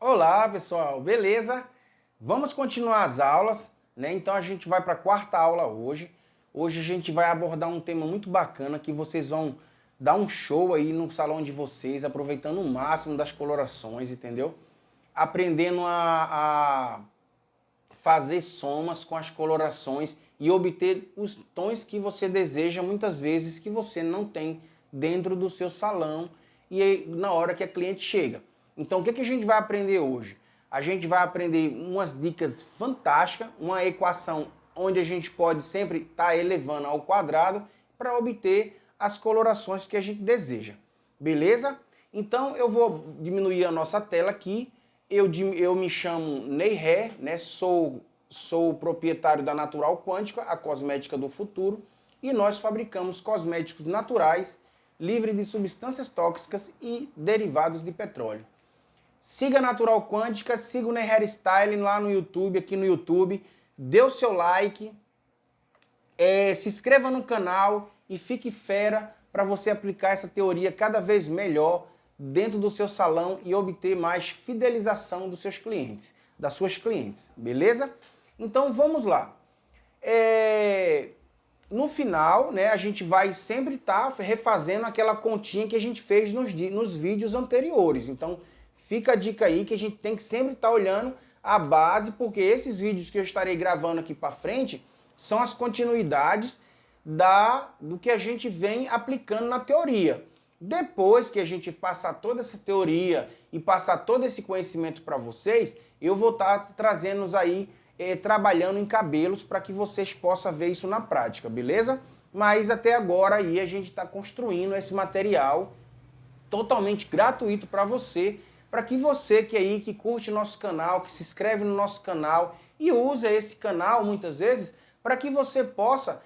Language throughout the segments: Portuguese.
Olá, pessoal, beleza? Vamos continuar as aulas, né? Então a gente vai para a quarta aula hoje. Hoje a gente vai abordar um tema muito bacana que vocês vão dar um show aí no salão de vocês, aproveitando o máximo das colorações, entendeu? Aprendendo a fazer somas com as colorações e obter os tons que você deseja, muitas vezes que você não tem dentro do seu salão e aí, na hora que a cliente chega. Então, o que a gente vai aprender hoje? A gente vai aprender umas dicas fantásticas, uma equação onde a gente pode sempre estar elevando ao quadrado para obter as colorações que a gente deseja. Beleza? Então, eu vou diminuir a nossa tela aqui. Eu me chamo Ney Ré, né? Sou o proprietário da Natural Quântica, a cosmética do futuro, e nós fabricamos cosméticos naturais, livres de substâncias tóxicas e derivados de petróleo. Siga a Natural Quântica, siga o Ney Hairstyling lá no YouTube, aqui no YouTube, dê o seu like, se inscreva no canal e fique fera para você aplicar essa teoria cada vez melhor dentro do seu salão e obter mais fidelização dos seus clientes, das suas clientes, beleza? Então vamos lá. No final, né, a gente vai sempre estar refazendo aquela continha que a gente fez nos vídeos anteriores. Então fica a dica aí que a gente tem que sempre estar olhando a base, porque esses vídeos que eu estarei gravando aqui para frente são as continuidades do que a gente vem aplicando na teoria. Depois que a gente passar toda essa teoria e passar todo esse conhecimento para vocês, eu vou estar trazendo aí, trabalhando em cabelos para que vocês possam ver isso na prática, beleza? Mas até agora aí a gente está construindo esse material totalmente gratuito para você, para que você que curte nosso canal, que se inscreve no nosso canal e usa esse canal muitas vezes, para que você possa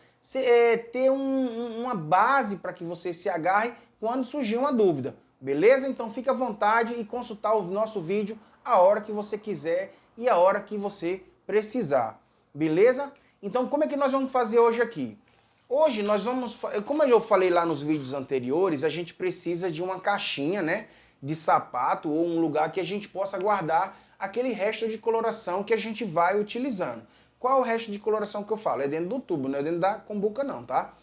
ter uma base para que você se agarre quando surgir uma dúvida, beleza? Então fique à vontade e consultar o nosso vídeo a hora que você quiser e a hora que você precisar, beleza? Então como é que nós vamos fazer hoje aqui? Hoje nós vamos, como eu falei lá nos vídeos anteriores, a gente precisa de uma caixinha, né, de sapato ou um lugar que a gente possa guardar aquele resto de coloração que a gente vai utilizando. Qual é o resto de coloração que eu falo? É dentro do tubo, não é dentro da cumbuca não, tá?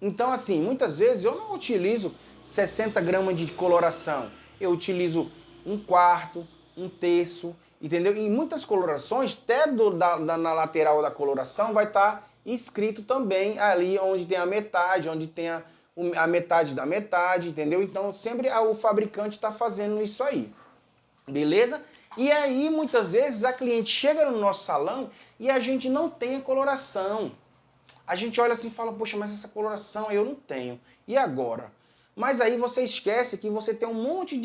Então assim, muitas vezes eu não utilizo 60 gramas de coloração, eu utilizo um quarto, um terço, entendeu? Em muitas colorações, até na lateral da coloração vai estar escrito também ali onde tem a metade, onde tem a metade da metade, entendeu? Então sempre o fabricante está fazendo isso aí, beleza? E aí muitas vezes a cliente chega no nosso salão e a gente não tem a coloração. A gente olha assim e fala, poxa, mas essa coloração eu não tenho. E agora? Mas aí você esquece que você tem um monte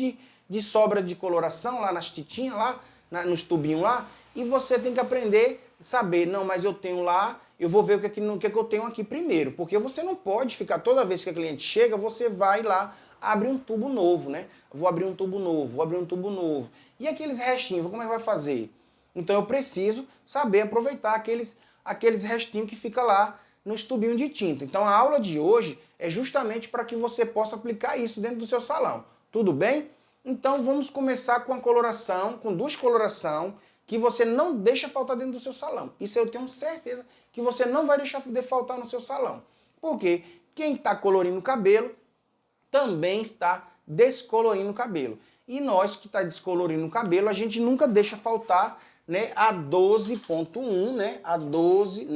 de sobra de coloração lá nas titinhas, lá nos tubinhos lá, e você tem que aprender, saber, não, mas eu tenho lá, eu vou ver o que eu tenho aqui primeiro, porque você não pode ficar, toda vez que a cliente chega, você vai lá, abre um tubo novo, né? Vou abrir um tubo novo, vou abrir um tubo novo. E aqueles restinhos, como é que vai fazer? Então eu preciso saber aproveitar aqueles restinhos que fica lá nos tubinhos de tinta. Então a aula de hoje é justamente para que você possa aplicar isso dentro do seu salão. Tudo bem? Então vamos começar com a coloração, com duas colorações que você não deixa faltar dentro do seu salão. Isso eu tenho certeza que você não vai deixar de faltar no seu salão. Porque quem está colorindo o cabelo também está descolorindo o cabelo. E nós que está descolorindo o cabelo, a gente nunca deixa faltar, né, a 12.1, né, a 12,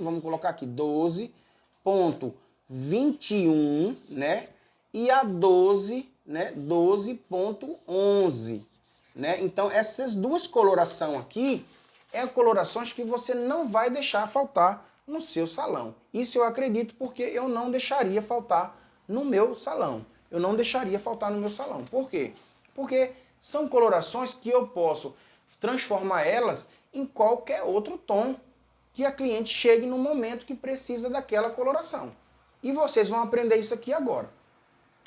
vamos colocar aqui, 12.21, né, e a 12, né, 12.11, né, então essas duas colorações aqui, colorações que você não vai deixar faltar no seu salão. Isso eu acredito porque eu não deixaria faltar no meu salão. Eu não deixaria faltar no meu salão. Por quê? Porque são colorações que eu posso transformar elas em qualquer outro tom que a cliente chegue no momento que precisa daquela coloração. E vocês vão aprender isso aqui agora.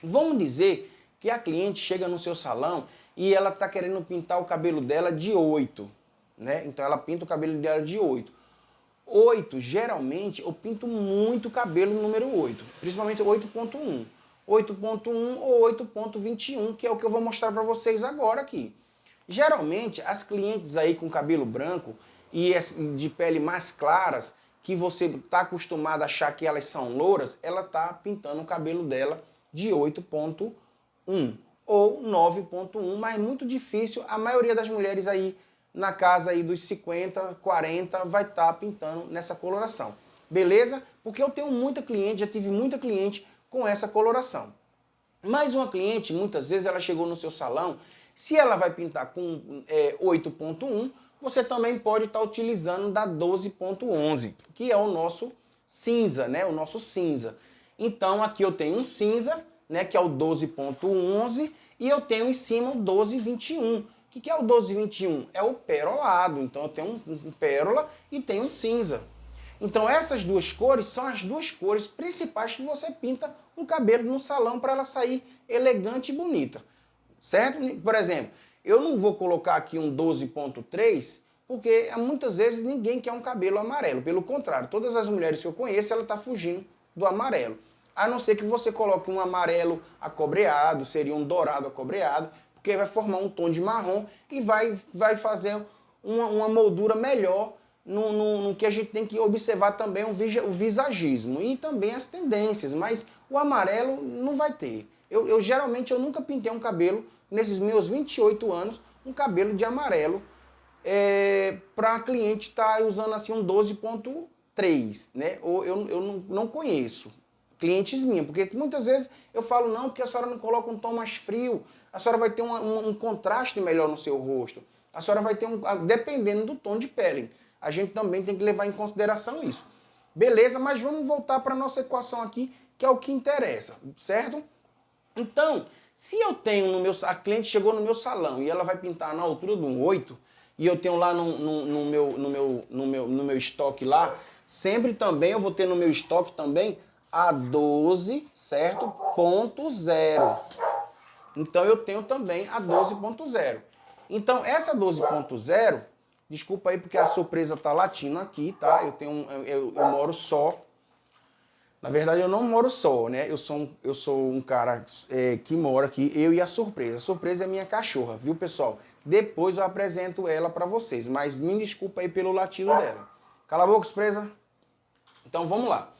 Vamos dizer que a cliente chega no seu salão e ela está querendo pintar o cabelo dela de 8, né? Então ela pinta o cabelo dela de 8. 8, geralmente, eu pinto muito cabelo número 8, principalmente 8.1 ou 8.21, que é o que eu vou mostrar para vocês agora aqui. Geralmente, as clientes aí com cabelo branco e de pele mais claras, que você está acostumado a achar que elas são louras, ela está pintando o cabelo dela de 8.1 ou 9.1, mas muito difícil. A maioria das mulheres aí na casa aí dos 50, 40 vai estar pintando nessa coloração. Beleza? Porque eu tenho muita cliente, já tive muita cliente com essa coloração. Mais uma cliente, muitas vezes ela chegou no seu salão, se ela vai pintar com 8.1, você também pode estar utilizando da 12.11, que é o nosso cinza, né? O nosso cinza. Então aqui eu tenho um cinza, né? Que é o 12.11 e eu tenho em cima o 12.21. O que é o 12.21? É o perolado. Então eu tenho um pérola e tenho um cinza. Então essas duas cores são as duas cores principais que você pinta um cabelo no salão para ela sair elegante e bonita. Certo? Por exemplo, eu não vou colocar aqui um 12.3 porque muitas vezes ninguém quer um cabelo amarelo. Pelo contrário, todas as mulheres que eu conheço, ela está fugindo do amarelo. A não ser que você coloque um amarelo acobreado, seria um dourado acobreado, porque vai formar um tom de marrom e vai fazer uma moldura melhor no que a gente tem que observar também o visagismo e também as tendências, mas o amarelo não vai ter. Geralmente eu nunca pintei um cabelo, nesses meus 28 anos, um cabelo de amarelo, para a cliente estar usando assim um 12.3, né? Ou eu não conheço clientes minhas, porque muitas vezes eu falo, não, porque a senhora não coloca um tom mais frio, a senhora vai ter um contraste melhor no seu rosto, a senhora vai ter dependendo do tom de pele. A gente também tem que levar em consideração isso. Beleza, mas vamos voltar para a nossa equação aqui, que é o que interessa, certo? Então, se eu tenho a cliente chegou no meu salão e ela vai pintar na altura de um 8, e eu tenho lá no meu estoque lá, sempre também eu vou ter no meu estoque também a 12, certo? Ponto zero. Então eu tenho também a 12.0. Então essa 12.0, desculpa aí porque a surpresa tá latindo aqui, tá? Eu moro só. Na verdade eu não moro só, né? Eu sou um cara que mora aqui, eu e a surpresa. A surpresa é minha cachorra, viu, pessoal? Depois eu apresento ela para vocês, mas me desculpa aí pelo latido dela. Cala a boca, surpresa. Então vamos lá.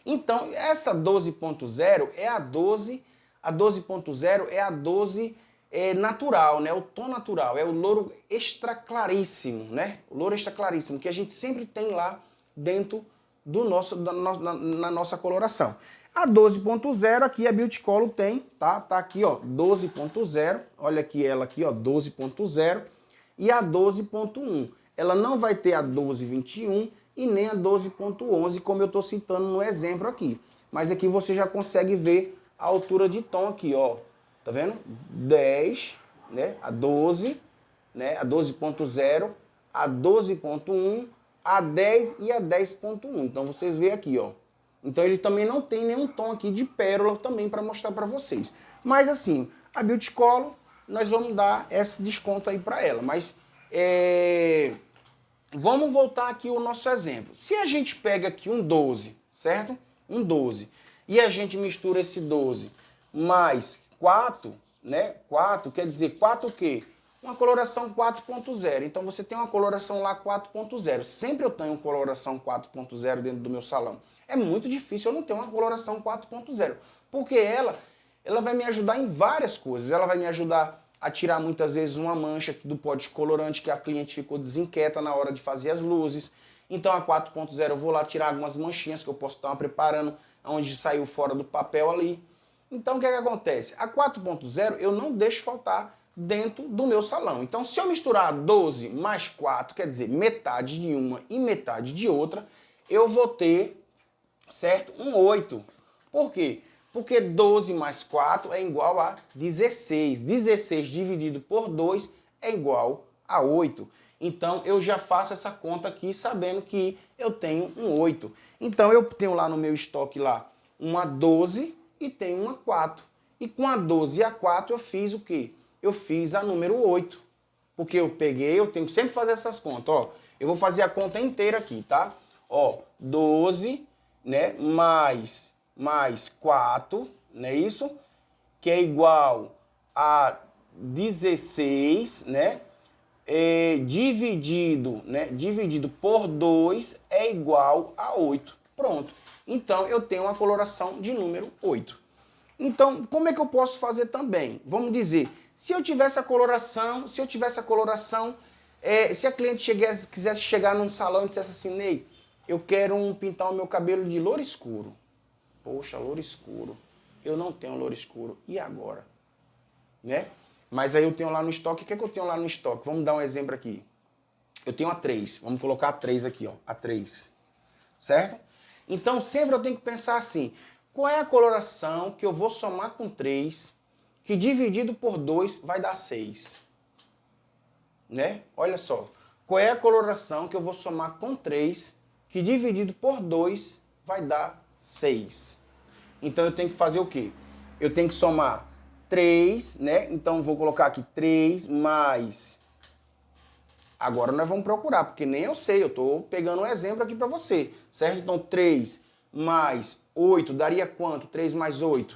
Então essa 12.0 é a 12, a 12.0 é a 12 natural, né? O tom natural, é o louro extra claríssimo, né? O louro extra claríssimo, que a gente sempre tem lá dentro na nossa coloração. A 12.0 aqui a Beauty Color tem, tá? Tá aqui, ó, 12.0, olha aqui ela aqui, ó, 12.0 e a 12.1. Ela não vai ter a 12.21 e nem a 12.11, como eu estou citando no exemplo aqui. Mas aqui você já consegue ver a altura de tom aqui, ó. Tá vendo? 10, né? A 12, né? A 12.0, a 12.1, a 10 e a 10.1. Então vocês veem aqui, ó. Então ele também não tem nenhum tom aqui de pérola também para mostrar para vocês. Mas assim, a Beauty Color, nós vamos dar esse desconto aí para ela. Mas vamos voltar aqui ao nosso exemplo. Se a gente pega aqui um 12, certo? Um 12. E a gente mistura esse 12 mais 4, né? 4 quer dizer 4 o quê? Uma coloração 4.0. Então você tem uma coloração lá 4.0. Sempre eu tenho coloração 4.0 dentro do meu salão. É muito difícil eu não ter uma coloração 4.0. Porque ela vai me ajudar em várias coisas. Ela vai me ajudar a tirar muitas vezes uma mancha do pó descolorante que a cliente ficou desinquieta na hora de fazer as luzes. Então a 4.0 eu vou lá tirar algumas manchinhas que eu posso estar preparando, onde saiu fora do papel ali. Então o que é que acontece? A 4.0 eu não deixo faltar dentro do meu salão. Então se eu misturar 12 mais 4, quer dizer, metade de uma e metade de outra, eu vou ter, certo? Um 8. Por quê? Porque 12 mais 4 é igual a 16. 16 dividido por 2 é igual a 8. Então eu já faço essa conta aqui sabendo que eu tenho um 8. Então eu tenho lá no meu estoque lá uma 12 e tenho uma 4. E com a 12 e a 4 eu fiz o quê? Eu fiz a número 8. Porque eu peguei, eu tenho que sempre fazer essas contas, ó. Eu vou fazer a conta inteira aqui, tá? Ó, 12, né, mais 4, não é isso? Que é igual a 16, né? dividido, né, dividido por 2 é igual a 8. Pronto. Então, eu tenho uma coloração de número 8. Então, como é que eu posso fazer também? Vamos dizer, se eu tivesse a coloração, se a cliente quisesse chegar num salão e dissesse assim, Ney, eu quero pintar o meu cabelo de louro escuro. Poxa, louro escuro. Eu não tenho louro escuro. E agora? Né? Mas aí eu tenho lá no estoque. O que é que eu tenho lá no estoque? Vamos dar um exemplo aqui. Eu tenho a 3. Vamos colocar a 3 aqui, ó. A 3. Certo? Então, sempre eu tenho que pensar assim, qual é a coloração que eu vou somar com 3, que dividido por 2 vai dar 6? Né? Olha só. Qual é a coloração que eu vou somar com 3, que dividido por 2 vai dar 6? Então, eu tenho que fazer o quê? Eu tenho que somar 3, né? Então, vou colocar aqui 3 mais... Agora nós vamos procurar, porque nem eu sei, eu estou pegando um exemplo aqui para você, certo? Então, 3 mais 8 daria quanto? 3 mais 8?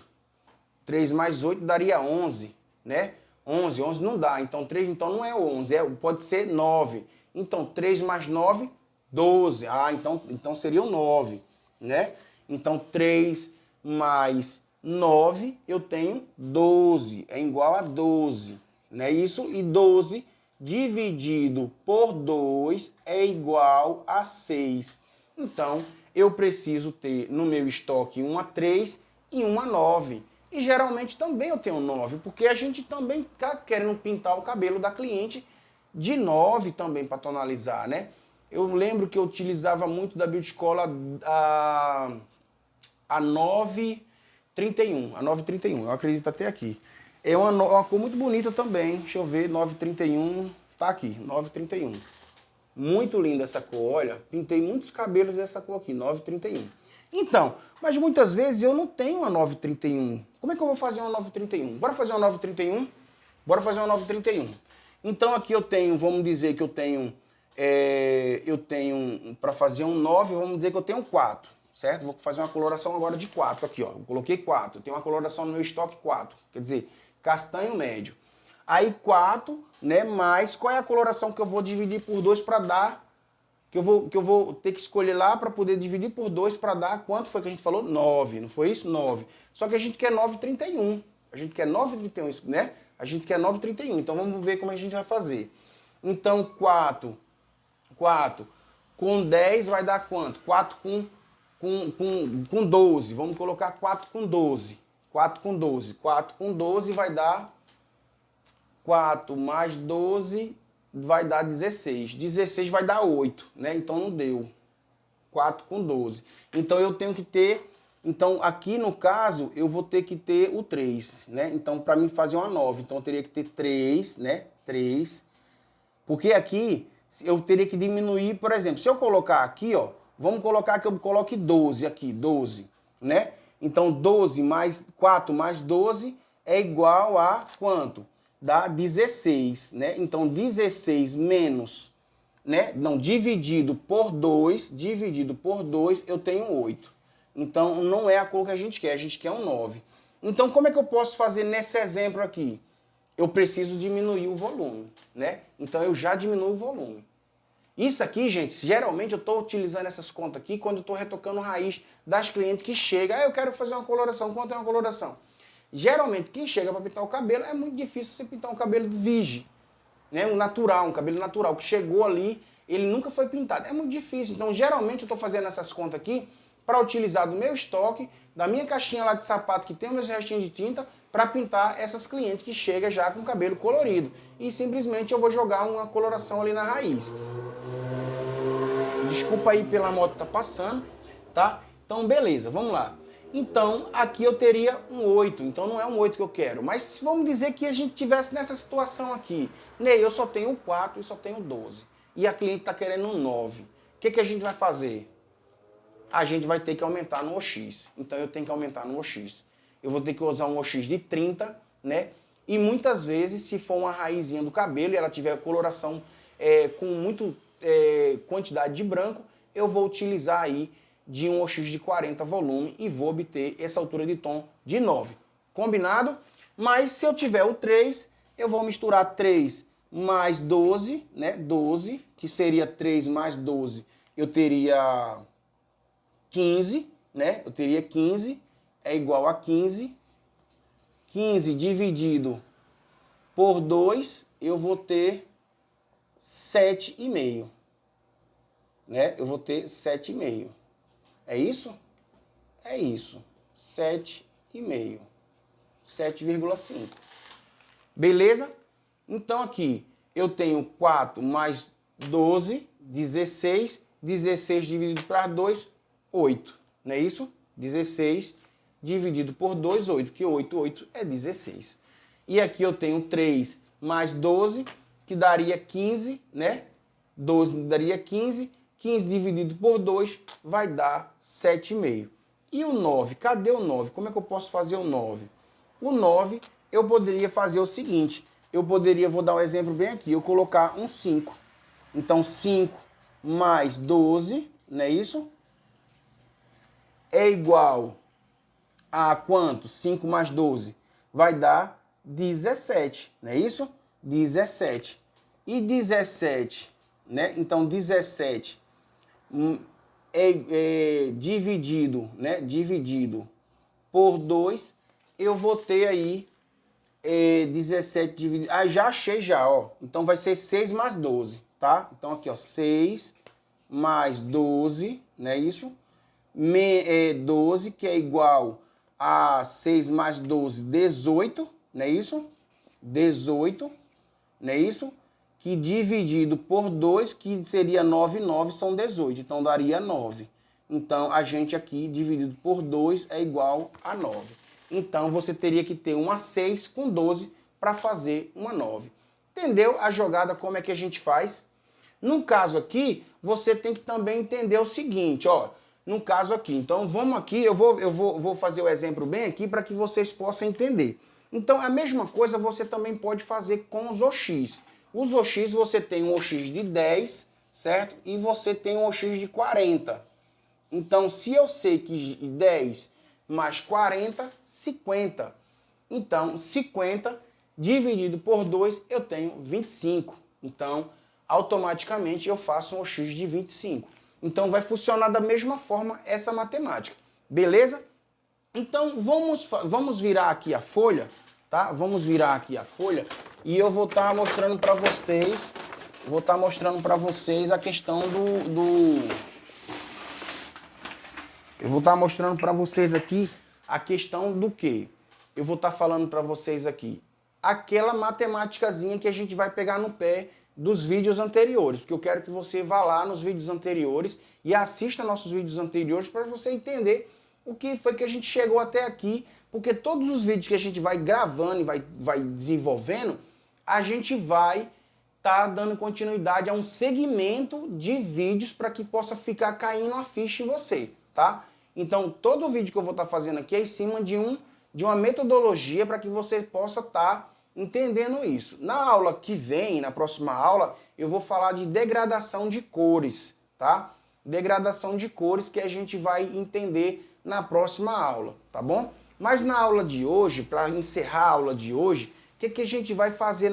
3 mais 8 daria 11, né? 11 não dá, então 3 então não é 11, pode ser 9. Então, 3 mais 9, 12. Ah, então seria o 9, né? Então, 3 mais 9, eu tenho 12, é igual a 12, não é isso? E 12 dividido por 2 é igual a 6. Então, eu preciso ter no meu estoque uma 3 e uma 9. E geralmente também eu tenho 9, porque a gente também está querendo pintar o cabelo da cliente de 9 também para tonalizar, né? Eu lembro que eu utilizava muito da Beauty Cola a 931. A 931, eu acredito até aqui. É uma cor muito bonita também. Deixa eu ver, 931, tá aqui, 931. Muito linda essa cor, olha. Pintei muitos cabelos dessa cor aqui, 931. Então, mas muitas vezes eu não tenho uma 931. Como é que eu vou fazer uma 931? Bora fazer uma 931? Bora fazer uma 931. Então aqui eu tenho, vamos dizer que eu tenho para fazer um 9, vamos dizer que eu tenho 4. Certo? Vou fazer uma coloração agora de 4 aqui, ó. Eu coloquei 4. Eu tenho uma coloração no meu estoque 4. Quer dizer, castanho médio. Aí 4, né, mais qual é a coloração que eu vou dividir por 2 para dar, que eu vou ter que escolher lá para poder dividir por 2 para dar, quanto foi que a gente falou? 9, não foi isso? 9. Só que a gente quer 9,31. A gente quer 9,31, né? A gente quer 9,31. Então vamos ver como a gente vai fazer. Então 4 com 10 vai dar quanto? 4 com 12. Vamos colocar 4 com 12. 4 com 12. 4 com 12 vai dar 4 mais 12 vai dar 16. 16 vai dar 8, né? Então não deu. 4 com 12. Então eu tenho que ter... Então aqui no caso eu vou ter que ter o 3, né? Então para mim fazer uma 9, então eu teria que ter 3, né? 3. Porque aqui eu teria que diminuir, por exemplo, se eu colocar aqui, ó, vamos colocar que eu coloque 12 aqui, 12, né? Então 12 mais 4 mais 12 é igual a quanto? Dá 16, né? Então 16 menos, né? Não, dividido por 2, eu tenho 8. Então não é a cor que a gente quer um 9. Então como é que eu posso fazer nesse exemplo aqui? Eu preciso diminuir o volume, né? Então eu já diminuo o volume. Isso aqui, gente, geralmente eu estou utilizando essas contas aqui quando eu estou retocando raiz das clientes que chegam. Ah, eu quero fazer uma coloração. Quanto é uma coloração? Geralmente, quem chega para pintar o cabelo, é muito difícil você pintar um cabelo virgem, né? Um natural, um cabelo natural, que chegou ali, ele nunca foi pintado. É muito difícil. Então, geralmente, eu estou fazendo essas contas aqui para utilizar do meu estoque, da minha caixinha lá de sapato, que tem os meus restinhos de tinta, para pintar essas clientes que chegam já com cabelo colorido. E simplesmente eu vou jogar uma coloração ali na raiz. Desculpa aí pela moto que tá passando, tá? Então, beleza, vamos lá. Então, aqui eu teria um 8, então não é um 8 que eu quero. Mas vamos dizer que a gente tivesse nessa situação aqui. Ney, eu só tenho 4 e só tenho 12. E a cliente está querendo um 9. O que a gente vai fazer? A gente vai ter que aumentar no OX. Então eu tenho que aumentar no OX. Eu vou ter que usar um OX de 30, né? E muitas vezes, se for uma raizinha do cabelo e ela tiver coloração com muita quantidade de branco, eu vou utilizar aí de um OX de 40 volume e vou obter essa altura de tom de 9. Combinado? Mas se eu tiver o 3, eu vou misturar 3 mais 12, né? 12, que seria 3 mais 12, eu teria 15, né? Eu teria 15, é igual a 15. 15 dividido por 2, eu vou ter 7,5. Né? Eu vou ter 7,5. É isso? É isso. 7,5. 7,5. Beleza? Então aqui eu tenho 4 mais 12, 16. 16 dividido por 2, 8. Não é isso? 16 dividido por 2, 8. Que 8, 8 é 16. E aqui eu tenho 3 mais 12, que daria 15, né? 12 daria 15. 15 dividido por 2 vai dar 7,5. E o 9? Cadê o 9? Como é que eu posso fazer o 9? O 9 eu poderia fazer o seguinte. Eu poderia, vou dar um exemplo bem aqui, eu colocar um 5. Então 5 mais 12, não é isso? É igual a quanto? 5 mais 12 vai dar 17, não é isso? 17. E 17, né? Então 17 dividido, né? Dividido por 2, eu vou ter aí 17 dividido... Ah, já achei já, ó. Então vai ser 6 mais 12, tá? Então aqui, ó, 6 mais 12, não é isso? 12, que é igual a 6 mais 12, 18, não é isso? 18, não é isso? Que dividido por 2, que seria 9, 9 são 18, então daria 9. Então, a gente aqui, dividido por 2, é igual a 9. Então, você teria que ter uma 6 com 12 para fazer uma 9. Entendeu a jogada, como é que a gente faz? No caso aqui, você tem que também entender o seguinte, ó. No caso aqui, então vamos aqui, eu vou fazer o exemplo bem aqui para que vocês possam entender. Então, a mesma coisa você também pode fazer com os OX. Os OX, você tem um OX de 10, certo? E você tem um OX de 40. Então, se eu sei que 10 mais 40, 50. Então, 50 dividido por 2, eu tenho 25. Então, automaticamente eu faço um OX de 25. Então, vai funcionar da mesma forma essa matemática. Beleza? Então, vamos virar aqui a folha, tá? Vamos virar aqui a folha e eu vou estar mostrando para vocês, a questão eu vou estar mostrando para vocês aqui a questão do quê? Eu vou estar falando para vocês aqui aquela matemáticazinha que a gente vai pegar no pé dos vídeos anteriores, porque eu quero que você vá lá nos vídeos anteriores e assista nossos vídeos anteriores para você entender o que foi que a gente chegou até aqui, porque todos os vídeos que a gente vai gravando e vai desenvolvendo, a gente vai estar dando continuidade a um segmento de vídeos para que possa ficar caindo a ficha em você, tá? Então, todo vídeo que eu vou estar fazendo aqui é em cima de uma metodologia para que você possa estar entendendo isso. Na aula que vem, na próxima aula, eu vou falar de degradação de cores, tá? Degradação de cores que a gente vai entender na próxima aula, tá bom? Mas na aula de hoje, para encerrar a aula de hoje, o que a gente vai fazer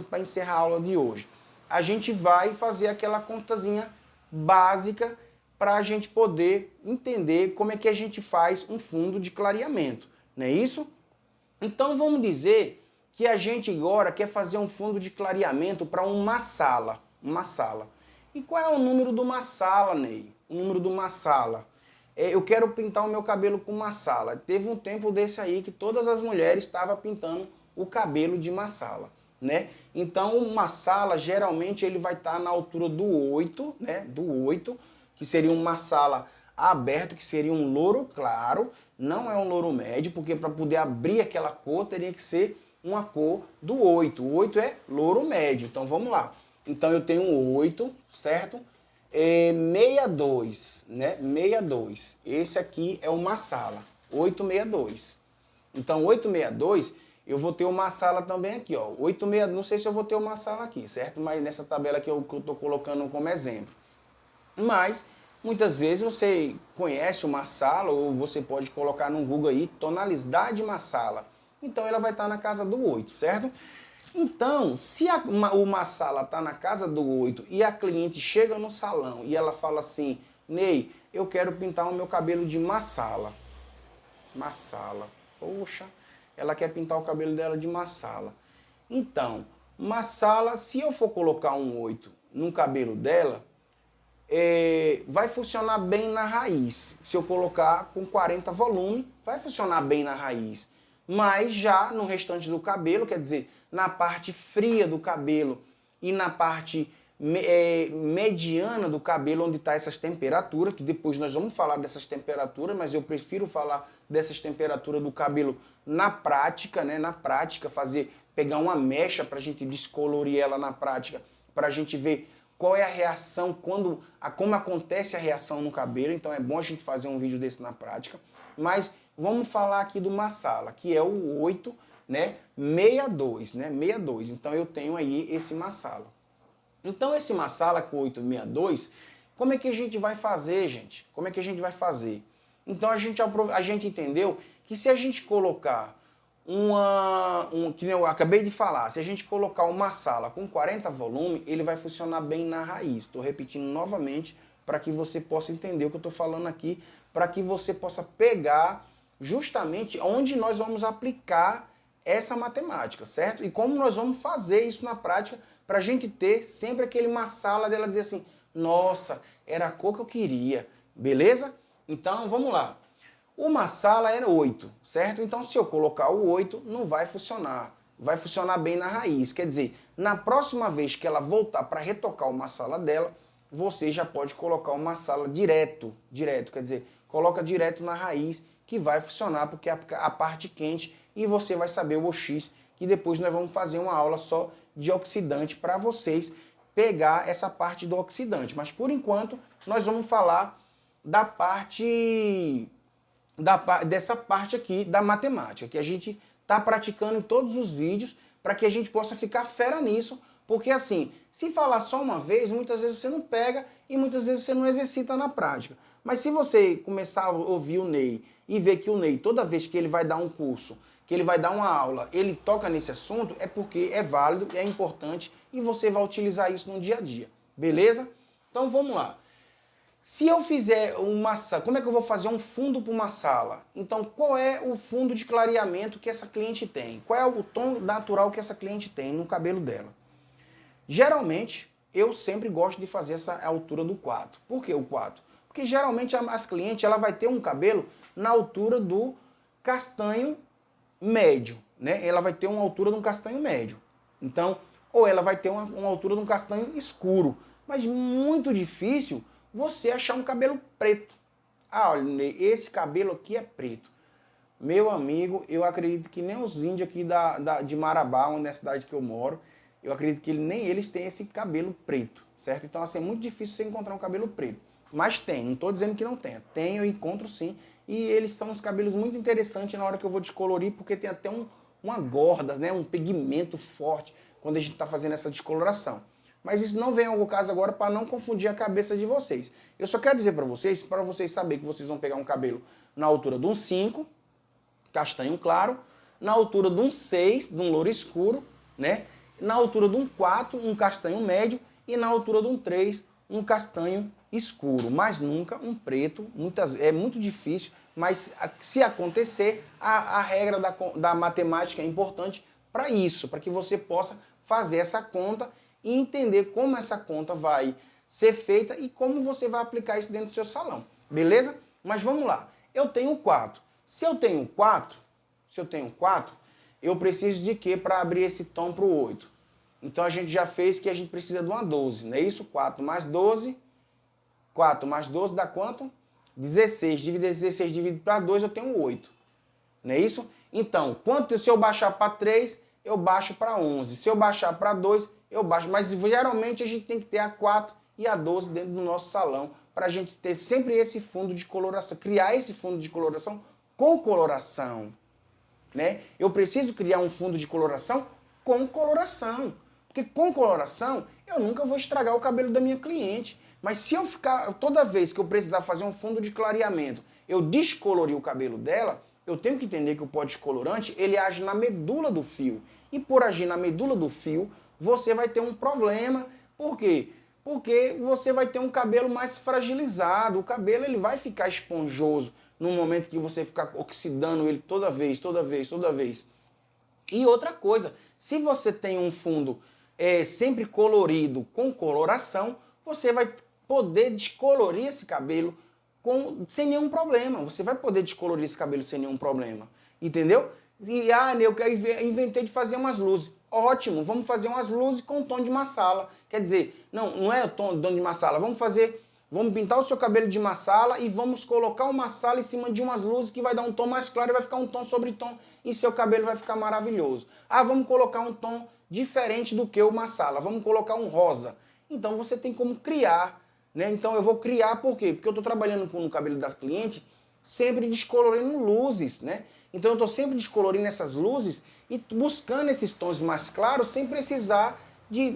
para encerrar a aula de hoje? A gente vai fazer aquela contazinha básica para a gente poder entender como é que a gente faz um fundo de clareamento, não é isso? Então vamos dizer que a gente agora quer fazer um fundo de clareamento para uma sala, E qual é o número de uma sala, Ney? O número de uma sala. Eu quero pintar o meu cabelo com massala. Teve um tempo desse aí que todas as mulheres estavam pintando o cabelo de massala, né? Então, o massala, geralmente, ele vai estar na altura do 8, né? Do 8, que seria um massala aberto, que seria um louro claro, não é um louro médio, porque para poder abrir aquela cor, teria que ser uma cor do 8. O 8 é louro médio, então vamos lá. Então, eu tenho um 8, certo? 62, né? 62. Esse aqui é o massala, 862. Então, 862, eu vou ter o massala também aqui, ó. 86, não sei se eu vou ter o massala aqui, certo? Mas nessa tabela que eu estou colocando como exemplo. Mas, muitas vezes você conhece o massala, ou você pode colocar no Google aí, tonalidade massala. Então, ela vai estar na casa do 8, certo? Então, se o Marsala está na casa do 8 e a cliente chega no salão e ela fala assim, Ney, eu quero pintar o meu cabelo de Marsala. Marsala. Poxa, ela quer pintar o cabelo dela de Marsala. Então, Marsala, se eu for colocar um 8 no cabelo dela, vai funcionar bem na raiz. Se eu colocar com 40 volume, vai funcionar bem na raiz. Mas já no restante do cabelo, quer dizer, na parte fria do cabelo e na parte mediana do cabelo, onde está essas temperaturas, que depois nós vamos falar dessas temperaturas, mas eu prefiro falar dessas temperaturas do cabelo na prática, né? Na prática, pegar uma mecha para a gente descolorir ela na prática, para a gente ver qual é a reação, como acontece a reação no cabelo. Então é bom a gente fazer um vídeo desse na prática. Mas vamos falar aqui do Marsala, que é o 8, né, 62, né, 62. Então eu tenho aí esse Marsala. Então esse Marsala com 862, como é que a gente vai fazer, gente? Como é que a gente vai fazer? Então a gente entendeu que se a gente colocar que eu acabei de falar, se a gente colocar uma Marsala com 40 volume, ele vai funcionar bem na raiz. Estou repetindo novamente para que você possa entender o que eu estou falando aqui, para que você possa pegar justamente onde nós vamos aplicar essa matemática, certo? E como nós vamos fazer isso na prática para a gente ter sempre aquele Marsala dela dizer assim, nossa, era a cor que eu queria, beleza? Então vamos lá. O Marsala era 8, certo? Então se eu colocar o 8, não vai funcionar. Vai funcionar bem na raiz. Quer dizer, na próxima vez que ela voltar para retocar o Marsala dela, você já pode colocar o Marsala direto, quer dizer, coloca direto na raiz, que vai funcionar, porque é a parte quente, e você vai saber o OX, que depois nós vamos fazer uma aula só de oxidante para vocês pegar essa parte do oxidante. Mas por enquanto, nós vamos falar dessa parte aqui da matemática, que a gente está praticando em todos os vídeos, para que a gente possa ficar fera nisso, porque assim, se falar só uma vez, muitas vezes você não pega e muitas vezes você não exercita na prática. Mas se você começar a ouvir o Ney e ver que o Ney, toda vez que ele vai dar um curso, que ele vai dar uma aula, ele toca nesse assunto, é porque é válido, é importante e você vai utilizar isso no dia a dia, beleza? Então vamos lá. Se eu fizer uma sala, como é que eu vou fazer um fundo para uma sala? Então, qual é o fundo de clareamento que essa cliente tem? Qual é o tom natural que essa cliente tem no cabelo dela? Geralmente, eu sempre gosto de fazer essa altura do 4. Por que o 4? Porque geralmente as clientes ela vai ter um cabelo na altura do castanho médio, né? Ela vai ter uma altura de um castanho médio. Então, ou ela vai ter uma altura de um castanho escuro. Mas muito difícil você achar um cabelo preto. Ah, olha, esse cabelo aqui é preto. Meu amigo, eu acredito que nem os índios aqui de Marabá, onde é a cidade que eu moro, eu acredito que nem eles têm esse cabelo preto, certo? Então, assim, é muito difícil você encontrar um cabelo preto. Mas tem, não estou dizendo que não tenha. Tem, eu encontro sim. E eles são uns cabelos muito interessantes na hora que eu vou descolorir, porque tem até uma gorda, né? Um pigmento forte quando a gente está fazendo essa descoloração. Mas isso não vem ao caso agora para não confundir a cabeça de vocês. Eu só quero dizer para vocês saberem que vocês vão pegar um cabelo na altura de um 5, castanho claro, na altura de um 6, de um louro escuro, né? Na altura de um 4, um castanho médio, e na altura de um 3, um castanho escuro, mas nunca um preto. É muito difícil, mas se acontecer, a regra da matemática é importante para isso, para que você possa fazer essa conta e entender como essa conta vai ser feita e como você vai aplicar isso dentro do seu salão, beleza? Mas vamos lá, eu tenho 4. Se eu tenho 4, eu preciso de quê para abrir esse tom para o 8? Então a gente já fez que a gente precisa de uma 12, não é isso? 4 mais 12, 4 mais 12 dá quanto? 16, dividir 16 dividido para 2, eu tenho 8, não é isso? Então, se eu baixar para 3, eu baixo para 11, se eu baixar para 2, eu baixo, mas geralmente a gente tem que ter a 4 e a 12 dentro do nosso salão, para a gente ter sempre esse fundo de coloração, criar esse fundo de coloração com coloração, né? Eu preciso criar um fundo de coloração com coloração, porque com coloração eu nunca vou estragar o cabelo da minha cliente, mas se eu ficar, toda vez que eu precisar fazer um fundo de clareamento, eu descolorir o cabelo dela, eu tenho que entender que o pó descolorante, ele age na medula do fio. E por agir na medula do fio, você vai ter um problema. Por quê? Porque você vai ter um cabelo mais fragilizado. O cabelo ele vai ficar esponjoso no momento que você ficar oxidando ele toda vez, toda vez, toda vez. E outra coisa, se você tem um fundo sempre colorido com coloração, você vai poder descolorir esse cabelo sem nenhum problema. Você vai poder descolorir esse cabelo sem nenhum problema. Entendeu? E, eu inventei de fazer umas luzes. Ótimo, vamos fazer umas luzes com tom de marsala. Quer dizer, não é o tom de marsala, vamos pintar o seu cabelo de marsala e vamos colocar o marsala em cima de umas luzes que vai dar um tom mais claro e vai ficar um tom sobre tom e seu cabelo vai ficar maravilhoso. Ah, vamos colocar um tom diferente do que o marsala, vamos colocar um rosa. Então você tem como criar, né? Então eu vou criar por quê? Porque eu estou trabalhando com o cabelo das clientes sempre descolorindo luzes, né? Então eu estou sempre descolorindo essas luzes e buscando esses tons mais claros sem precisar de...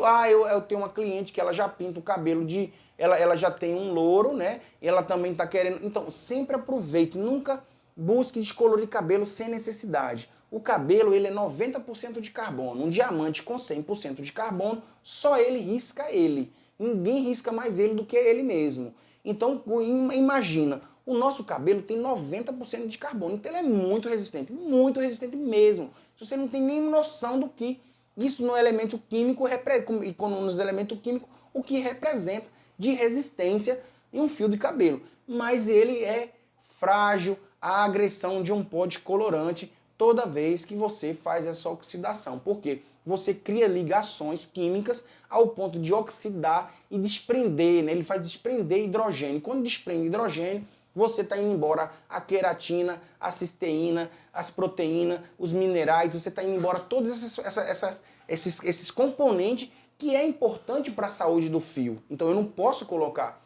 eu tenho uma cliente que ela já pinta o cabelo de... Ela já tem um louro, né? E ela também está querendo... Então sempre aproveite, nunca busque descolorir cabelo sem necessidade. O cabelo ele é 90% de carbono. Um diamante com 100% de carbono, só ele risca ele. Ninguém risca mais ele do que ele mesmo. Então imagina... O nosso cabelo tem 90% de carbono, então ele é muito resistente mesmo. Você não tem nem noção do que isso no elemento químico, nos elementos químicos, o que representa de resistência em um fio de cabelo. Mas ele é frágil à agressão de um pó descolorante toda vez que você faz essa oxidação. Por quê? Você cria ligações químicas ao ponto de oxidar e desprender, né? Ele faz desprender hidrogênio. Quando desprende hidrogênio, você está indo embora a queratina, a cisteína, as proteínas, os minerais, você está indo embora todos esses componentes que é importante para a saúde do fio. Então eu não posso colocar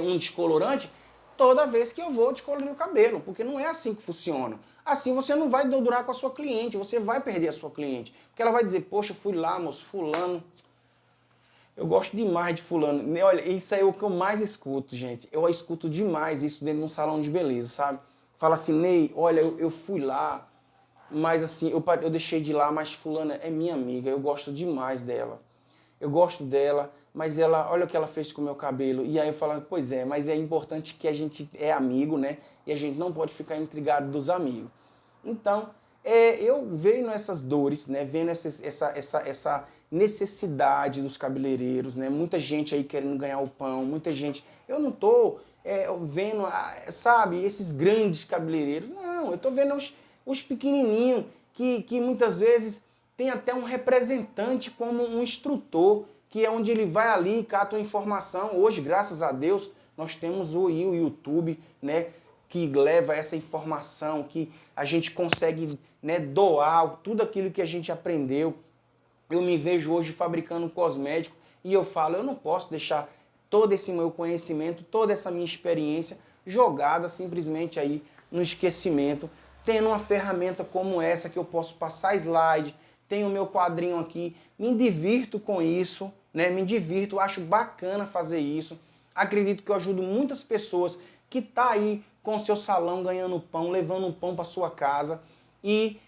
um descolorante toda vez que eu vou descolorir o cabelo, porque não é assim que funciona. Assim você não vai durar com a sua cliente, você vai perder a sua cliente. Porque ela vai dizer, poxa, fui lá, moço, fulano... Eu gosto demais de fulano. Olha, isso é o que eu mais escuto, gente. Eu escuto demais isso dentro de um salão de beleza, sabe? Fala assim, Ney, olha, eu fui lá, mas assim, eu deixei de ir lá, mas fulana é minha amiga, eu gosto demais dela. Eu gosto dela, mas ela, olha o que ela fez com o meu cabelo. E aí eu falo, pois é, mas é importante que a gente é amigo, né? E a gente não pode ficar intrigado dos amigos. Então, eu vendo essas dores, né? Vendo essa necessidade dos cabeleireiros, né? Muita gente aí querendo ganhar o pão, muita gente... Eu não tô vendo, sabe, esses grandes cabeleireiros. Não, eu tô vendo os pequenininhos que muitas vezes tem até um representante como um instrutor, que é onde ele vai ali e cata uma informação. Hoje, graças a Deus, nós temos o YouTube, né? Que leva essa informação, que a gente consegue, né, doar tudo aquilo que a gente aprendeu. Eu me vejo hoje fabricando cosmético e eu falo, eu não posso deixar todo esse meu conhecimento, toda essa minha experiência jogada simplesmente aí no esquecimento, tendo uma ferramenta como essa que eu posso passar slide, tenho o meu quadrinho aqui, me divirto com isso, né? Me divirto, acho bacana fazer isso. Acredito que eu ajudo muitas pessoas que tá aí com o seu salão ganhando pão, levando um pão para sua casa e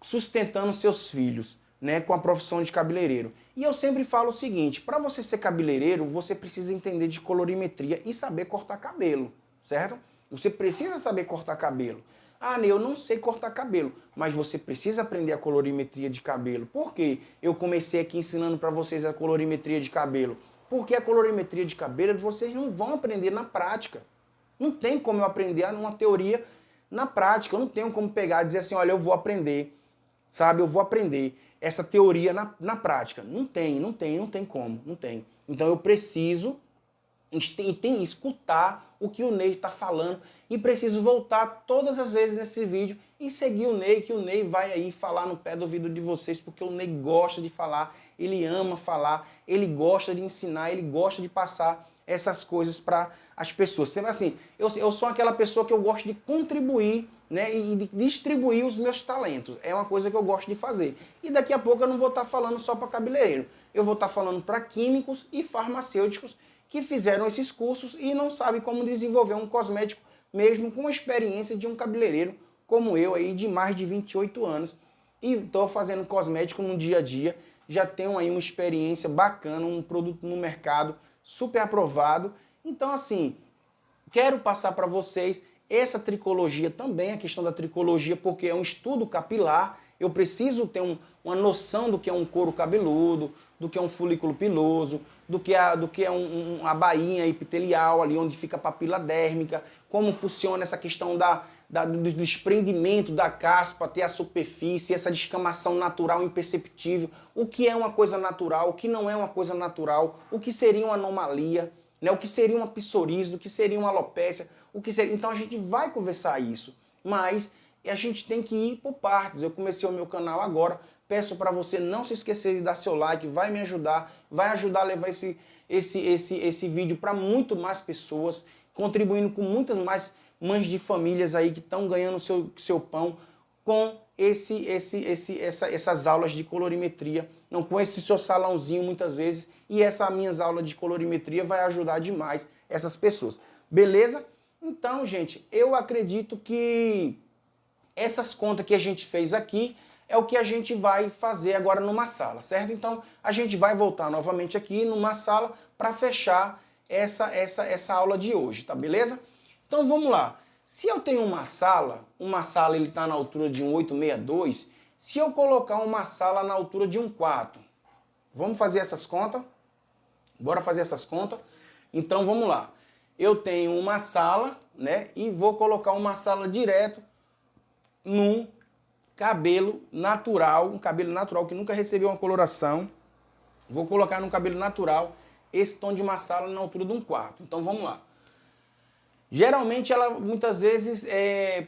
sustentando seus filhos, né, com a profissão de cabeleireiro. E eu sempre falo o seguinte, para você ser cabeleireiro, você precisa entender de colorimetria e saber cortar cabelo, certo? Você precisa saber cortar cabelo. Ah, Ney, eu não sei cortar cabelo, mas você precisa aprender a colorimetria de cabelo. Por quê? Eu comecei aqui ensinando para vocês a colorimetria de cabelo. Porque a colorimetria de cabelo vocês não vão aprender na prática. Não tem como eu aprender uma teoria na prática. Eu não tenho como pegar e dizer assim, olha, eu vou aprender, sabe? Eu vou aprender essa teoria na prática. Não tem como, não tem. Então eu preciso escutar o que o Ney está falando e preciso voltar todas as vezes nesse vídeo e seguir o Ney, que o Ney vai aí falar no pé do ouvido de vocês, porque o Ney gosta de falar, ele ama falar, ele gosta de ensinar, ele gosta de passar essas coisas para as pessoas. Sempre assim, eu sou aquela pessoa que eu gosto de contribuir, né, e de distribuir os meus talentos. É uma coisa que eu gosto de fazer. E daqui a pouco eu não vou estar falando só para cabeleireiro. Eu vou estar falando para químicos e farmacêuticos que fizeram esses cursos e não sabem como desenvolver um cosmético mesmo com a experiência de um cabeleireiro como eu aí de mais de 28 anos e estou fazendo cosmético no dia a dia, já tenho aí uma experiência bacana, um produto no mercado super aprovado. Então, assim, quero passar para vocês essa tricologia também, a questão da tricologia, porque é um estudo capilar, eu preciso ter uma noção do que é um couro cabeludo, do que é um folículo piloso, do que é a bainha epitelial, ali onde fica a papila dérmica, como funciona essa questão do desprendimento da caspa até a superfície, essa descamação natural imperceptível, o que é uma coisa natural, o que não é uma coisa natural, o que seria uma anomalia, né? O que seria uma psoríase, o que seria uma alopécia, o que seria... Então a gente vai conversar isso, mas a gente tem que ir por partes. Eu comecei o meu canal agora, peço para você não se esquecer de dar seu like, vai me ajudar, vai ajudar a levar esse vídeo para muito mais pessoas, contribuindo com muitas mais mães de famílias aí que estão ganhando seu pão com essas aulas de colorimetria, não com esse seu salãozinho muitas vezes, e essas minhas aulas de colorimetria vai ajudar demais essas pessoas. Beleza? Então, gente, eu acredito que essas contas que a gente fez aqui é o que a gente vai fazer agora numa sala, certo? Então, a gente vai voltar novamente aqui numa sala para fechar essa aula de hoje, tá beleza? Então, vamos lá. Se eu tenho uma sala ele está na altura de um 862, se eu colocar uma sala na altura de um 4, vamos fazer essas contas? Bora fazer essas contas? Então, vamos lá. Eu tenho uma sala, né? E vou colocar uma sala direto num cabelo natural, um cabelo natural que nunca recebeu uma coloração. Vou colocar num cabelo natural esse tom de uma sala na altura de um 4. Então, vamos lá. Geralmente ela muitas vezes,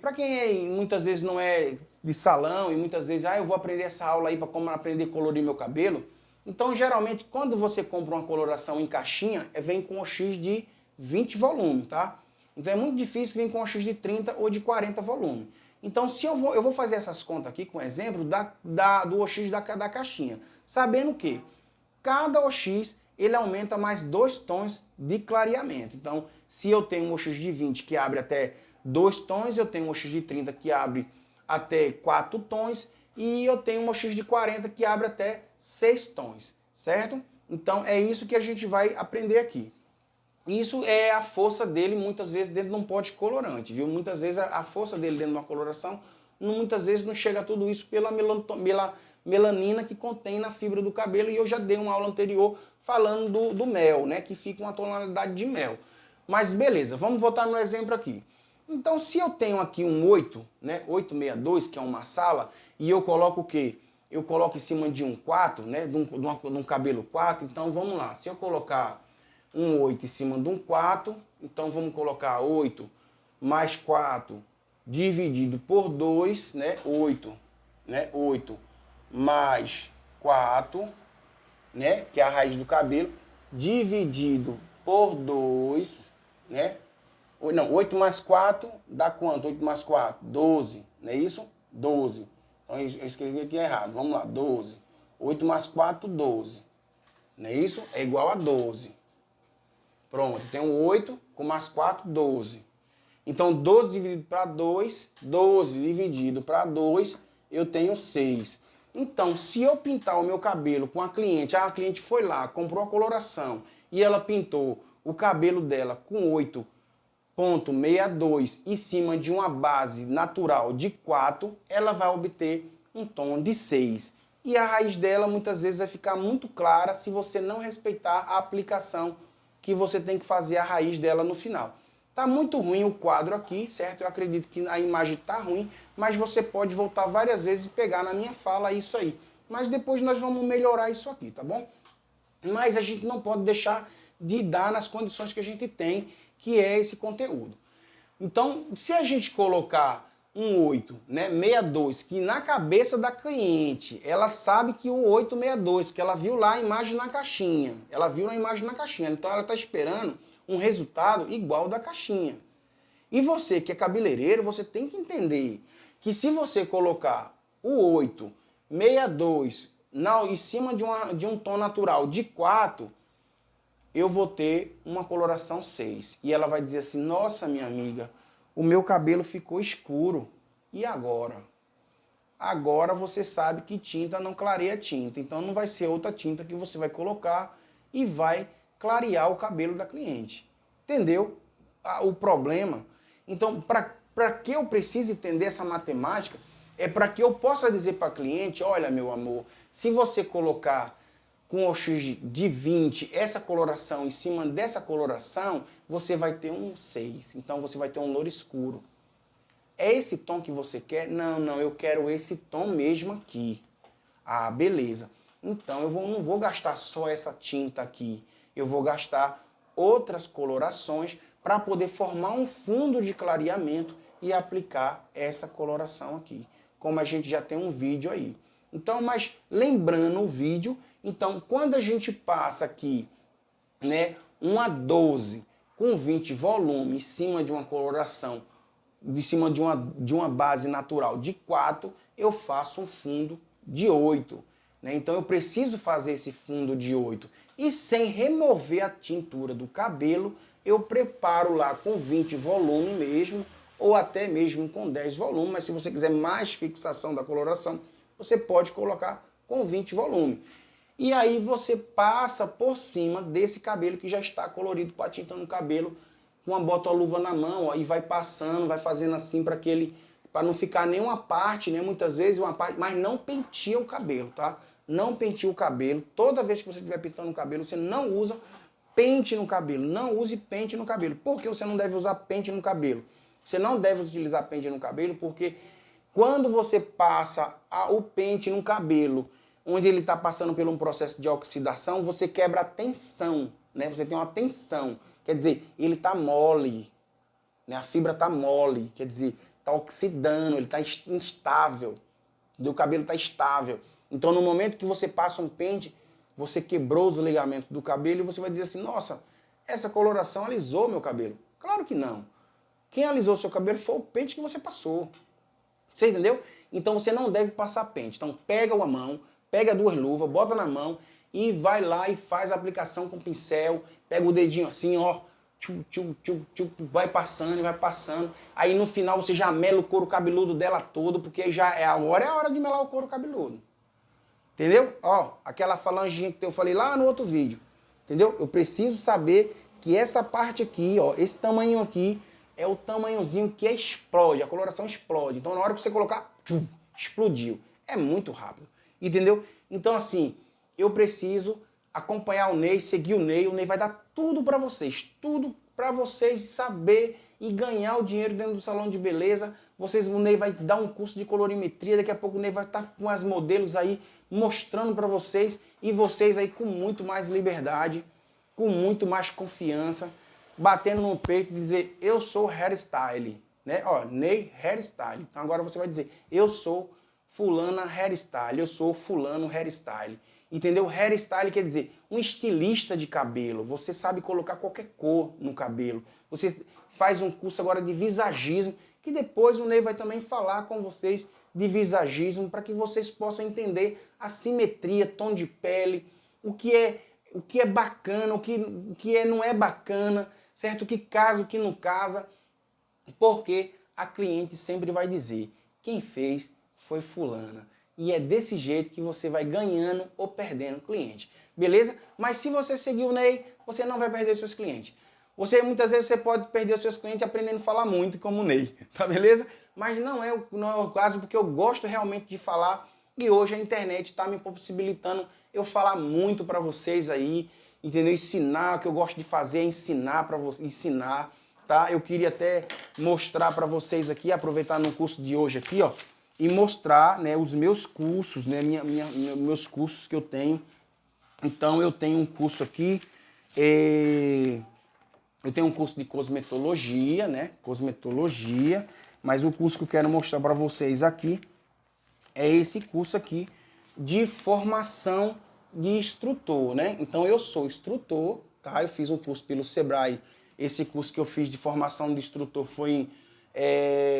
para quem muitas vezes não é de salão e muitas vezes, eu vou aprender essa aula aí para como aprender a colorir meu cabelo. Então geralmente quando você compra uma coloração em caixinha, vem com OX de 20 volumes, tá? Então é muito difícil vir com OX de 30 ou de 40 volumes. Então se eu vou fazer essas contas aqui com exemplo do OX da caixinha, sabendo que cada OX ele aumenta mais 2 tons de clareamento. Então, se eu tenho um OX de 20 que abre até 2 tons, eu tenho um OX de 30 que abre até 4 tons e eu tenho um OX de 40 que abre até 6 tons, certo? Então, é isso que a gente vai aprender aqui. Isso é a força dele, muitas vezes, dentro de um pote colorante, viu? Muitas vezes a força dele dentro de uma coloração, muitas vezes não chega a tudo isso pela melanina que contém na fibra do cabelo, e eu já dei uma aula anterior falando do mel, né? Que fica uma tonalidade de mel. Mas beleza, vamos voltar no exemplo aqui. Então, se eu tenho aqui um 8, né? 862, que é uma sala, e eu coloco o quê? Eu coloco em cima de um 4, né? De um cabelo 4, então vamos lá. Se eu colocar um 8 em cima de um 4, então vamos colocar 8 mais 4 dividido por 2, né? 8, né? 8 mais 4, né? Que é a raiz do cabelo, dividido por 2, né? Não, 8 mais 4 dá quanto? 8 mais 4? 12, não é isso? 12. Então eu escrevi aqui errado. Vamos lá, 12. 8 mais 4, 12. Não é isso? É igual a 12. Pronto, tem um 8 com mais 4, 12. Então 12 dividido para 2, 12 dividido para 2, eu tenho 6. Então, se eu pintar o meu cabelo com a cliente foi lá, comprou a coloração e ela pintou o cabelo dela com 8,62 em cima de uma base natural de 4, ela vai obter um tom de 6. E a raiz dela muitas vezes vai ficar muito clara se você não respeitar a aplicação que você tem que fazer a raiz dela no final. Tá muito ruim o quadro aqui, certo? Eu acredito que a imagem tá ruim, mas você pode voltar várias vezes e pegar na minha fala isso aí. Mas depois nós vamos melhorar isso aqui, tá bom? Mas a gente não pode deixar de dar nas condições que a gente tem, que é esse conteúdo. Então, se a gente colocar um 8, né, 62, que na cabeça da cliente, ela sabe que o 862, que ela viu lá a imagem na caixinha, então ela está esperando um resultado igual ao da caixinha. E você que é cabeleireiro, você tem que entender que se você colocar o 862 em cima de um tom natural de 4, eu vou ter uma coloração 6. E ela vai dizer assim, nossa, minha amiga, o meu cabelo ficou escuro. E agora? agora você sabe que tinta não clareia tinta. Então não vai ser outra tinta que você vai colocar e vai clarear o cabelo da cliente. Entendeu o problema? Então, para que eu precise entender essa matemática, é para que eu possa dizer para a cliente, olha, meu amor, se você colocar com OX de 20 essa coloração em cima dessa coloração, você vai ter um 6. Então você vai ter um louro escuro. É esse tom que você quer? Não, não, eu quero esse tom mesmo aqui. Ah, beleza. Então eu não vou gastar só essa tinta aqui. Eu vou gastar outras colorações para poder formar um fundo de clareamento e aplicar essa coloração aqui. Como a gente já tem um vídeo aí. Então, mas lembrando o vídeo, então quando a gente passa aqui, né, uma 12 com 20 volume em cima de uma coloração, de cima de uma base natural de 4, eu faço um fundo de 8. Né? Então eu preciso fazer esse fundo de 8. E sem remover a tintura do cabelo, eu preparo lá com 20 volume mesmo, ou até mesmo com 10 volume, mas se você quiser mais fixação da coloração, você pode colocar com 20 volume. E aí você passa por cima desse cabelo que já está colorido com a tinta no cabelo, com uma bota-luva na mão, ó, e vai passando, vai fazendo assim para não ficar nenhuma parte, né? Muitas vezes uma parte, mas não penteia o cabelo, tá? Não penteia o cabelo. Toda vez que você estiver pintando o cabelo, você não usa pente no cabelo. Não use pente no cabelo. Por que você não deve usar pente no cabelo? Você não deve utilizar pente no cabelo porque quando você passa o pente no cabelo, onde ele está passando por um processo de oxidação, você quebra a tensão, né? Você tem uma tensão. Quer dizer, ele está mole, né? A fibra está mole, quer dizer, está oxidando, ele está instável, o cabelo está estável. Então, no momento que você passa um pente, você quebrou os ligamentos do cabelo e você vai dizer assim, nossa, essa coloração alisou meu cabelo. Claro que não. Quem alisou seu cabelo foi o pente que você passou. Você entendeu? Então, você não deve passar pente. Então, pega uma mão, pega 2 luvas, bota na mão e vai lá e faz a aplicação com o pincel, pega o dedinho assim, ó, vai passando e vai passando. Aí no final você já mela o couro cabeludo dela todo, porque já agora é a hora de melar o couro cabeludo. Entendeu? Ó, aquela falanginha que eu falei lá no outro vídeo. Entendeu? Eu preciso saber que essa parte aqui, ó, esse tamanho aqui, é o tamanhozinho que explode, a coloração explode. Então na hora que você colocar, explodiu. É muito rápido. Entendeu? Então assim, eu preciso acompanhar o Ney, seguir o Ney vai dar tudo para vocês saber e ganhar o dinheiro dentro do salão de beleza. O Ney vai dar um curso de colorimetria, daqui a pouco o Ney vai estar com as modelos aí mostrando para vocês e vocês aí com muito mais liberdade, com muito mais confiança, batendo no peito e dizer, eu sou hairstyle, né? Ó, Ney Hairstyle. Então agora você vai dizer, eu sou fulana hairstyle, eu sou fulano hairstyle. Entendeu? Hairstyle quer dizer um estilista de cabelo. Você sabe colocar qualquer cor no cabelo. Você faz um curso agora de visagismo, que depois o Ney vai também falar com vocês de visagismo, para que vocês possam entender a simetria, tom de pele, o que é bacana, o que não é bacana, certo? O que casa, o que não casa. Porque a cliente sempre vai dizer, quem fez foi fulana. E é desse jeito que você vai ganhando ou perdendo cliente. Beleza? Mas se você seguir o Ney, você não vai perder seus clientes. Muitas vezes você pode perder os seus clientes aprendendo a falar muito, como o Ney. Tá beleza? Mas não é o caso, porque eu gosto realmente de falar. E hoje a internet está me possibilitando eu falar muito para vocês aí. Entendeu? Ensinar, o que eu gosto de fazer é ensinar para vocês. Ensinar, tá? Eu queria até mostrar para vocês aqui, aproveitar no curso de hoje aqui, ó. E mostrar, né, os meus cursos, né, meus cursos que eu tenho. Então eu tenho um curso aqui, eu tenho um curso de cosmetologia, né, cosmetologia, mas o curso que eu quero mostrar para vocês aqui é esse curso aqui de formação de instrutor, né? Então eu sou instrutor, tá? Eu fiz um curso pelo Sebrae. Esse curso que eu fiz de formação de instrutor foi em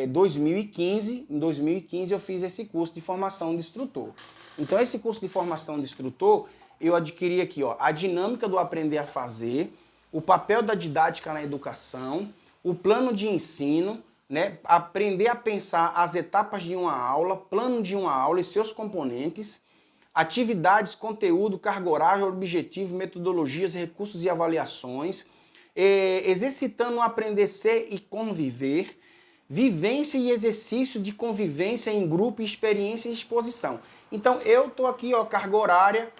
2015. Em 2015 eu fiz esse curso de formação de instrutor. Então esse curso de formação de instrutor, eu adquiri aqui, ó, a dinâmica do aprender a fazer, o papel da didática na educação, o plano de ensino, né? Aprender a pensar as etapas de uma aula, plano de uma aula e seus componentes, atividades, conteúdo, carga horária, objetivo, metodologias, recursos e avaliações, exercitando o aprender ser e conviver, vivência e exercício de convivência em grupo, experiência e exposição. Então eu tô aqui, ó, carga horária,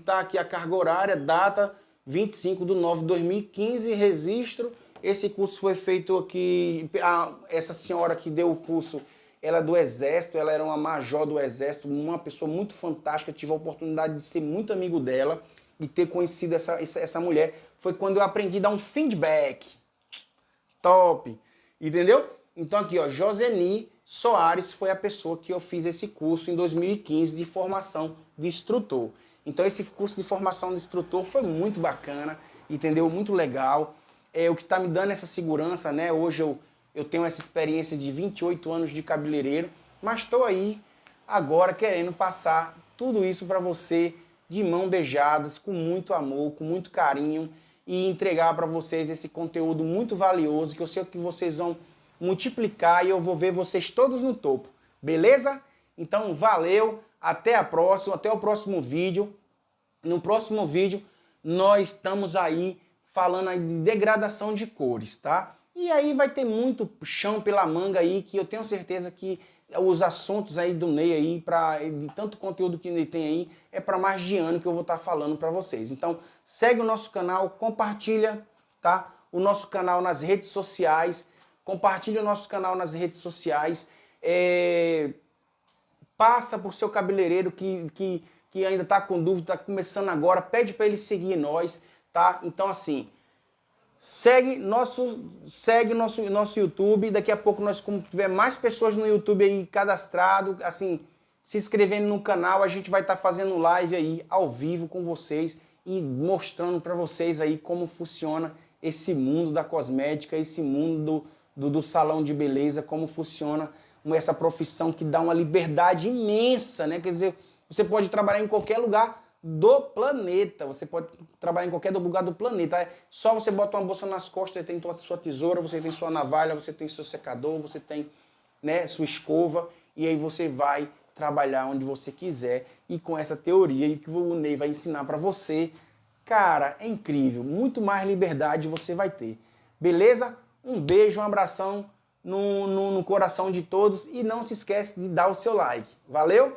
tá aqui a carga horária, data 25/9/2015, registro. Esse curso foi feito aqui, essa senhora que deu o curso, ela é do Exército, ela era uma major do Exército, uma pessoa muito fantástica, tive a oportunidade de ser muito amigo dela e ter conhecido essa mulher. Foi quando eu aprendi a dar um feedback. Top! Entendeu? Então aqui, ó, Joseni Soares foi a pessoa que eu fiz esse curso em 2015 de formação de instrutor. Então esse curso de formação de instrutor foi muito bacana, entendeu? Muito legal. É o que está me dando essa segurança, né? Hoje eu tenho essa experiência de 28 anos de cabeleireiro, mas estou aí agora querendo passar tudo isso para você de mãos beijadas, com muito amor, com muito carinho e entregar para vocês esse conteúdo muito valioso que eu sei que vocês vão multiplicar e eu vou ver vocês todos no topo. Beleza? Então valeu, até a próxima, até o próximo vídeo. No próximo vídeo nós estamos aí falando aí de degradação de cores, tá? E aí vai ter muito chão pela manga aí, que eu tenho certeza que os assuntos aí do Ney aí, de tanto conteúdo que ele tem aí, é para mais de ano que eu vou estar falando para vocês. Então segue o nosso canal, compartilha, tá? O nosso canal nas redes sociais, compartilha o nosso canal nas redes sociais, passa por seu cabeleireiro que ainda está com dúvida, está começando agora, pede para ele seguir nós, tá? Então assim, segue o nosso YouTube, daqui a pouco nós, como tiver mais pessoas no YouTube aí cadastrado, assim, se inscrevendo no canal, a gente vai estar fazendo live aí ao vivo com vocês e mostrando para vocês aí como funciona esse mundo da cosmética, esse mundo do salão de beleza, como funciona essa profissão que dá uma liberdade imensa, né? Quer dizer, você pode trabalhar em qualquer lugar do planeta, você pode trabalhar em qualquer lugar do planeta, é só você bota uma bolsa nas costas, você tem sua tesoura, você tem sua navalha, você tem seu secador, você tem, né, sua escova, e aí você vai trabalhar onde você quiser, e com essa teoria e que o Ney vai ensinar para você, cara, é incrível, muito mais liberdade você vai ter, beleza? Um beijo, um abração no coração de todos, e não se esquece de dar o seu like, valeu?